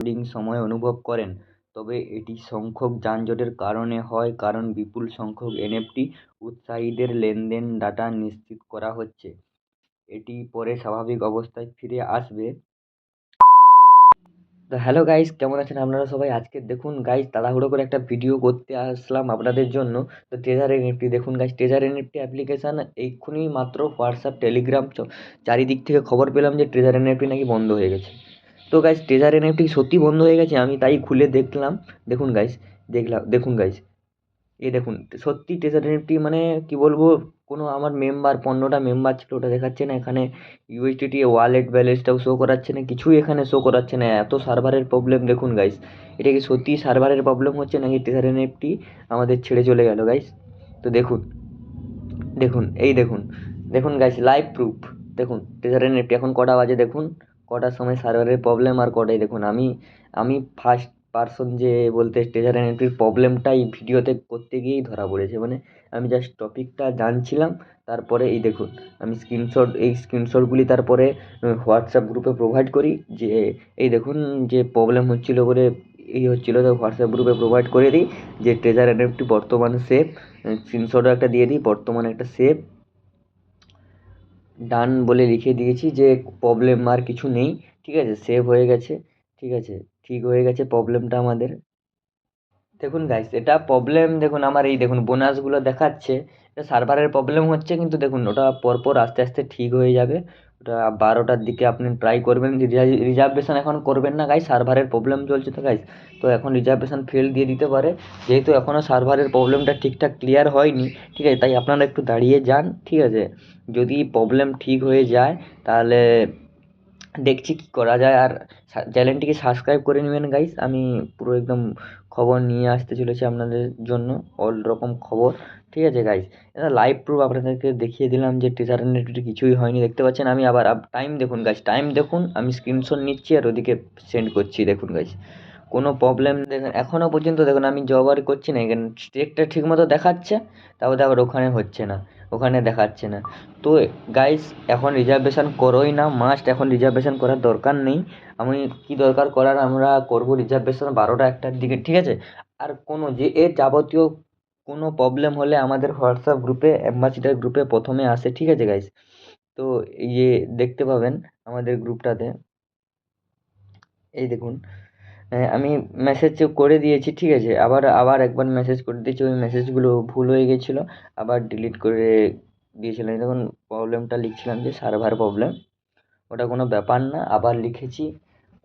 Loading সময় অনুভব করেন, তবে এটি সংখ্যক যানজটের কারণে হয়, কারণ বিপুল সংখ্যক এনএফটি উৎসাহীদের লেনদেন ডাটা নিশ্চিত করা হচ্ছে। এটি পরে স্বাভাবিক অবস্থায় ফিরে আসবে। তো হ্যালো গাইস, কেমন আছেন আপনারা সবাই? আজকে দেখুন গাইস, তাড়াহুড়ো করে একটা ভিডিও করতে আসলাম আপনাদের জন্য। তো ট্রেজার এনএফটি দেখুন গাইস, ট্রেজার এনএফটি অ্যাপ্লিকেশান এক্ষুনি মাত্র হোয়াটসঅ্যাপ, টেলিগ্রাম চারিদিক থেকে খবর পেলাম যে ট্রেজার এনএফটি নাকি বন্ধ হয়ে গেছে। তো গাইস, ট্রেজার এনএফটি সত্যি বন্ধ হয়ে গেছে, আমি তাই খুলে দেখলাম। দেখুন গাইস, দেখুন গাইস, এই দেখুন, সত্যি ট্রেজার এনএফটি মানে কি বলবো, কোনো আমার মেম্বার 15টা মেম্বার ছিল, ওটা দেখাচ্ছে না এখানে। ইউএসডিটি ওয়ালেট ব্যালেন্সটাও শো করাচ্ছে না, কিছুই এখানে শো করাচ্ছে না। এত সার্ভারের প্রবলেম দেখুন গাইস। এটা কি সত্যি সার্ভারের প্রবলেম হচ্ছে নাকি ট্রেজার এনএফটি আমাদের ছেড়ে চলে গেল গাইস? তো দেখুন, দেখুন, এই দেখুন, দেখুন গাইস, লাইভ প্রুফ। দেখুন ট্রেজার এনএফটি এখন কটা বাজে দেখুন, কটার সময় সার্ভারের প্রবলেম আর কটাই দেখুন। আমি ফার্স্ট পার্সন যে বলতে ট্রেজার এনএফটির প্রবলেমটাই ভিডিওতে করতে গিয়েই ধরা পড়েছে। মানে আমি জাস্ট টপিকটা জানছিলাম, তারপরে এই দেখুন আমি স্ক্রিনশটগুলি তারপরে হোয়াটসঅ্যাপ গ্রুপে প্রোভাইড করি যে এই দেখুন যে প্রবলেম হচ্ছিলো বলে এই হচ্ছিলো, তো হোয়াটসঅ্যাপ গ্রুপে প্রোভাইড করে দিই যে ট্রেজার এনএফটি বর্তমানে সেফ। স্ক্রিনশটও একটা দিয়ে দিই, বর্তমানে একটা সেফ ডান বলে লিখে দিয়েছি যে প্রবলেম আর কিছু নেই, ঠিক আছে, সেভ হয়ে গেছে, ঠিক আছে, ঠিক হয়ে গেছে প্রবলেমটা আমাদের। দেখুন গাইস, এটা প্রবলেম দেখুন, আমার এই দেখুন বোনাসগুলো দেখাচ্ছে, এটা সার্ভারের প্রবলেম হচ্ছে, কিন্তু দেখুন ওটা পরপর আস্তে আস্তে ঠিক হয়ে যাবে। ওটা 12টার দিকে আপনি ট্রাই করবেন, রিজার্ভেশন এখন করবেন না গাইস, সার্ভারের প্রবলেম চলছে তো গাইস। তো এখন রিজার্ভেশন ফেল দিয়ে দিতে পারে, যেহেতু এখনও সার্ভারের প্রবলেমটা ঠিকঠাক ক্লিয়ার হয়নি, ঠিক আছে, তাই আপনারা একটু দাঁড়িয়ে যান, ঠিক আছে। যদি প্রবলেম ঠিক হয়ে যায় তাহলে দেখছি কি করা যায়। আর চ্যানেলটিকে সাবস্ক্রাইব করে নেবেন গাইস, আমি পুরো একদম খবর নিয়ে আসতে চলেছি আপনাদের জন্য, অল রকম খবর, ঠিক আছে গাইস। এটা লাইভ প্রুফ আপনাদেরকে দেখিয়ে দিলাম যে টিচার নেটে কিছুই হয়নি, দেখতে পাচ্ছেন। আমি আবার টাইম দেখুন গাইস, টাইম দেখুন, আমি স্ক্রিনশট নিচ্ছি আর ওদিকে সেন্ড করছি, দেখুন গাইস কোনো প্রবলেম দেখুন এখনও পর্যন্ত। দেখুন আমি জবার করছি না, এখানে স্টেকটা ঠিক মতো দেখাচ্ছে, তারপরে আবার ওখানে হচ্ছে না, ওখানে দেখাচ্ছে না। তো গাইস, এখন রিজার্ভেশন করোই না, মাস্ট এখন রিজার্ভেশন করার দরকার নেই। আমি কি দরকার করার, আমরা করব রিজার্ভেশন 12টা 1টার দিকে, ঠিক আছে। আর কোনো যে এর যাবতীয় কোনো প্রবলেম হলে আমাদের হোয়াটসঅ্যাপ গ্রুপে, অ্যাম্বাসিডার গ্রুপে প্রথমে আসে, ঠিক আছে গাইস। তো এই যে দেখতে পাবেন আমাদের গ্রুপটাতে, এই দেখুন, আমি মেসেজ করে দিয়েছি, ঠিক আছে, আবার আবার একবার মেসেজ করে দিয়েছি, ওই মেসেজগুলো ভুল হয়ে গেছিলো, আবার ডিলিট করে দিয়েছিলাম। দেখুন প্রবলেমটা লিখছিলাম যে সার্ভার প্রবলেম, ওটা কোনো ব্যাপার না, আবার লিখেছি।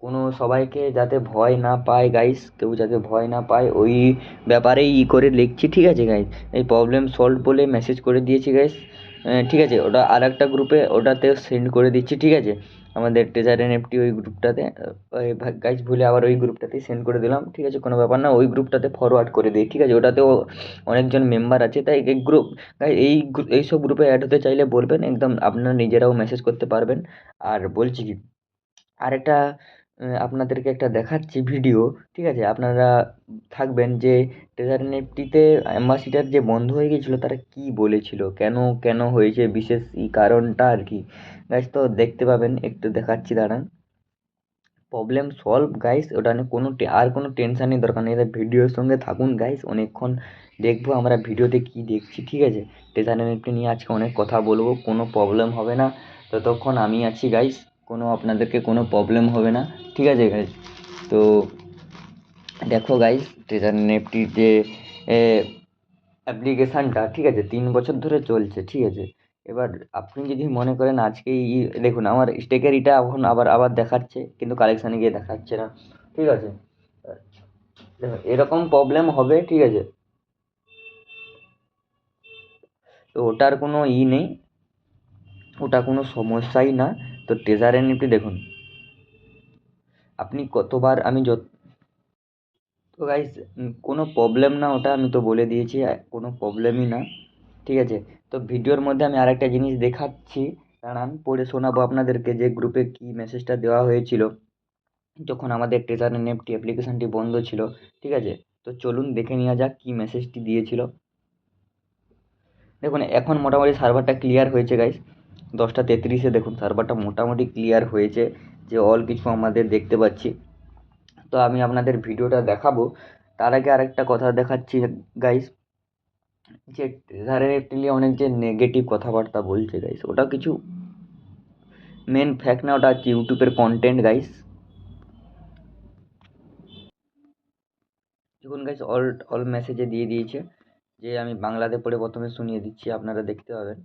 কোনো সবাইকে যাতে ভয় না পায় গাইস, কেউ যাতে ভয় না পায় ওই ব্যাপারেই করে লিখছি, ঠিক আছে গাইস। এই প্রবলেম সলভ বলে মেসেজ করে দিয়েছি গাইস, ঠিক আছে। ওটা আর একটা গ্রুপে, ওটাতে সেন্ড করে দিচ্ছি, ঠিক আছে, আমাদের ট্রেজার এনএফটি ওই গ্রুপটাতে। ওই গাইস ভুলে আবার ওই গ্রুপটাতেই সেন্ড করে দিলাম, ঠিক আছে, কোনো ব্যাপার না, ওই গ্রুপটাতে ফরওয়ার্ড করে দিই, ঠিক আছে। ওটাতেও অনেকজন মেম্বার আছে, তাই এই গ্রুপ এইসব গ্রুপে অ্যাড হতে চাইলে বলবেন, একদম আপনারা নিজেরাও মেসেজ করতে পারবেন। আর বলছি কি, আরেকটা আপনাদেরকে একটা দেখাচ্ছি ভিডিও, ঠিক আছে, আপনারা থাকবেন যে ট্রেজার নেফটিতে অ্যাম্বাসিডার যে বন্ধ হয়ে গেছিলো তারা কি বলেছিল, কেন কেন হয়েছে, বিশেষ এই কারণটা আর কি গাইস। তো দেখতে পাবেন, একটু দেখাচ্ছি দাঁড়ান। প্রবলেম সলভ গাইস, ওটা নিয়ে আর কোনো টেনশানই দরকার নেই, এটা ভিডিওর সঙ্গে থাকুন গাইস, অনেকক্ষণ দেখবো আমরা ভিডিওতে কি দেখছি, ঠিক আছে। ট্রেজার নেফটি নিয়ে আজকে অনেক কথা বলবো, কোনো প্রবলেম হবে না ততক্ষণ আমি আছি গাইস, কোনো আপনাদেরকে কোনো প্রবলেম হবে না, ঠিক আছে গাইস। তো দেখো গাইস, ট্রেজার নেফটির যে অ্যাপ্লিকেশানটা, ঠিক আছে, 3 বছর ধরে চলছে, ঠিক আছে। এবার আপনি যদি মনে করেন আজকেই দেখুন আমার স্টেকের এটা এখন আবার আবার দেখাচ্ছে, কিন্তু কালেকশানে গিয়ে দেখাচ্ছে না, ঠিক আছে। দেখুন এরকম প্রবলেম হবে, ঠিক আছে, তো ওটার কোনো নেই, ওটা কোনো সমস্যাই না। তো ট্রেজার এনএফটি দেখুন, আপনি কতবার আমি তো গাইস কোনো প্রবলেম না, ওটা আমি তো বলে দিয়েছি, কোনো প্রবলেমই না, ঠিক আছে। তো ভিডিওর মধ্যে আমি আরেকটা জিনিস দেখাচ্ছি, দাঁড়ান পড়ে শোনাবো আপনাদেরকে, যে গ্রুপে কি মেসেজটা দেওয়া হয়েছিল যখন আমাদের ট্রেজার এনএফটি অ্যাপ্লিকেশানটি বন্ধ ছিল, ঠিক আছে। তো চলুন দেখে নেওয়া যাক কি মেসেজটি দিয়েছিল। দেখুন এখন মোটামুটি সার্ভারটা ক্লিয়ার হয়েছে গাইস, 10টা 33-এ দেখুন সার্ভারটা মোটামুটি ক্লিয়ার হয়েছে, যে অল কিছু আমাদের দেখতে পাচ্ছি। তো আমি আপনাদের ভিডিওটা দেখাবো। তার আগে আরেকটা কথা দেখাচ্ছি গাইস, যে ট্রেজার এনএফটি নিয়ে অনেক যে নেগেটিভ কথাবার্তা বলছে গাইস, ওটা কিছু মেন ফ্যাক্ট না, ওটা হচ্ছে ইউটিউবের কন্টেন্ট গাইস। দেখুন গাইস, অল অল মেসেজে দিয়ে দিয়েছে, যে আমি বাংলাতে পড়ে প্রথমে শুনিয়ে দিচ্ছি, আপনারা দেখতে পাবেন।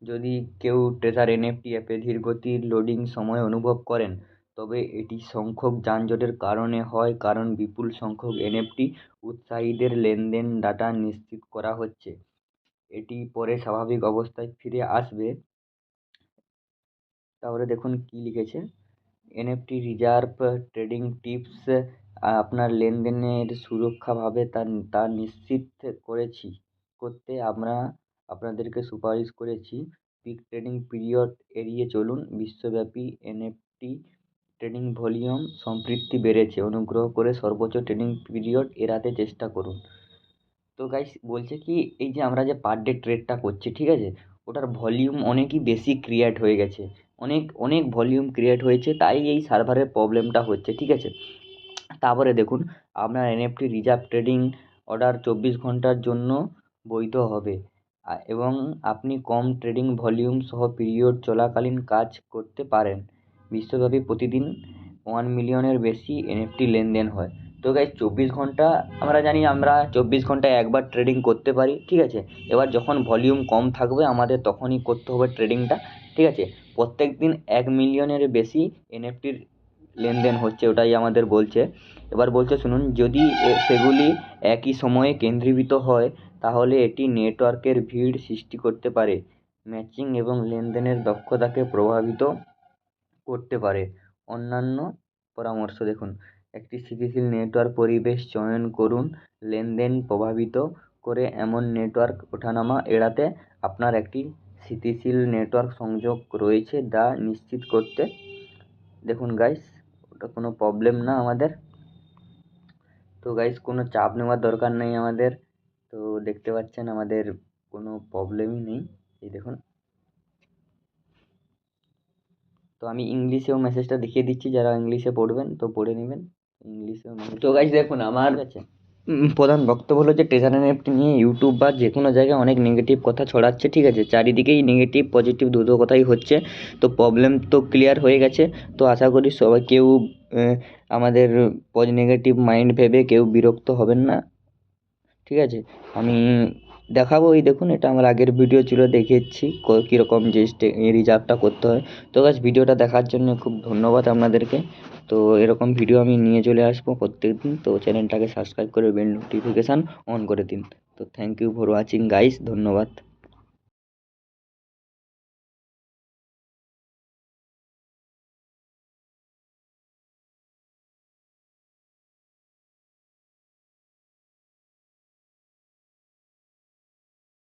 যদি কেউ ট্রেজার এনএফটি অ্যাপে ধীরগতির লোডিং সময় অনুভব করেন, তবে এটি সংখ্যক যানজটের কারণে হয়, কারণ বিপুল সংখ্যক এনএফটি উৎসাহীদের লেনদেন ডাটা নিশ্চিত করা হচ্ছে। এটি পরে স্বাভাবিক অবস্থায় ফিরে আসবে। তাহলে দেখুন কি লিখেছে, এনএফটি রিজার্ভ ট্রেডিং টিপস, আপনার লেনদেনের সুরক্ষাভাবে তা নিশ্চিত করতে আমরা আপনাদেরকে সুপারিশ করেছি। পিক ট্রেডিং পিরিয়ড এড়িয়ে চলুন। বিশ্বব্যাপী এনএফটি ট্রেডিং ভলিউম সম্প্রতি বেড়েছে, অনুগ্রহ করে সর্বোচ্চ ট্রেডিং পিরিয়ড এড়াতে চেষ্টা করুন। তো গাইস বলছে কি, এই যে আমরা যে পার ডে ট্রেডটা করছি, ঠিক আছে, ওটার ভলিউম অনেকই বেশি ক্রিয়েট হয়ে গেছে, অনেক অনেক ভলিউম ক্রিয়েট হয়েছে, তাই এই সার্ভারের প্রবলেমটা হচ্ছে, ঠিক আছে। তারপরে দেখুন, আপনার এনএফটি রিজার্ভ ট্রেডিং অর্ডার 24 ঘন্টার জন্য বৈধ হবে, এবং আপনি কম ট্রেডিং ভলিউম সহ পিরিয়ড চলাকালীন কাজ করতে পারেন। বিশ্বব্যাপী প্রতিদিন 1 মিলিয়নের বেশি এনএফটি লেনদেন হয়। তো গাইস 24 ঘন্টা, আমরা জানি আমরা 24 ঘন্টায় একবার ট্রেডিং করতে পারি, ঠিক আছে। এবার যখন ভলিউম কম থাকবে আমাদের তখনই করতে হবে ট্রেডিংটা, ঠিক আছে। প্রত্যেক দিন 1 মিলিয়নের বেশি এনএফটির লেনদেন হচ্ছে, ওটাই আমাদের বলছে। এবার বলছে শুনুন, যদি সেগুলি একই সময়ে কেন্দ্রীভূত হয়, তাহলে এটি নেটওয়ার্কের ভিড় সৃষ্টি করতে পারে, ম্যাচিং এবং লেনদেনের দক্ষতাকে প্রভাবিত করতে পারে। অন্যান্য পরামর্শ দেখুন, একটি স্থিতিশীল নেটওয়ার্ক পরিবেশ চয়ন করুন, লেনদেন প্রভাবিত করে এমন নেটওয়ার্ক ওঠানামা এড়াতে আপনার একটি স্থিতিশীল নেটওয়ার্ক সংযোগ রয়েছে তা নিশ্চিত করতে। দেখুন গাইস, ওটা কোনো প্রবলেম না আমাদের। তো গাইস কোনো চাপ নেওয়ার দরকার নেই আমাদের। তো দেখতে পাচ্ছেন আমাদের কোনো প্রবলেমই নেই, এই দেখুন। তো আমি ইংলিশেও মেসেজটা দেখিয়ে দিচ্ছি, যারা ইংলিশে পড়বেন তো পড়ে নেবেন ইংলিশেও। তো গাইস দেখুন, আমার কাছে প্রধান বক্তব্য হলো যে ট্রেজার এনএফটি নিয়ে ইউটিউব বা যে কোনো জায়গায় অনেক নেগেটিভ কথা ছড়াচ্ছে, ঠিক আছে। চারিদিকেই নেগেটিভ পজিটিভ দুটো কথাই হচ্ছে। তো প্রবলেম তো ক্লিয়ার হয়ে গেছে। তো আশা করি সবাই কেউ আমাদের নেগেটিভ মাইন্ড ভেবে কেউ বিরক্ত হবেন না, ঠিক আছে। আমি দেখাবো, এই দেখুন, এটা আমার আগের ভিডিও ছিল, দেখিয়েছি কীরকম যে রিজার্ভটা করতে হয়। তো গাইস ভিডিওটা দেখার জন্য খুব ধন্যবাদ আপনাদেরকে। তো এরকম ভিডিও আমি নিয়ে চলে আসবো প্রত্যেক দিন। তো চ্যানেলটাকে সাবস্ক্রাইব করে বেল নোটিফিকেশান অন করে দিন। তো thank you for watching guys, ধন্যবাদ।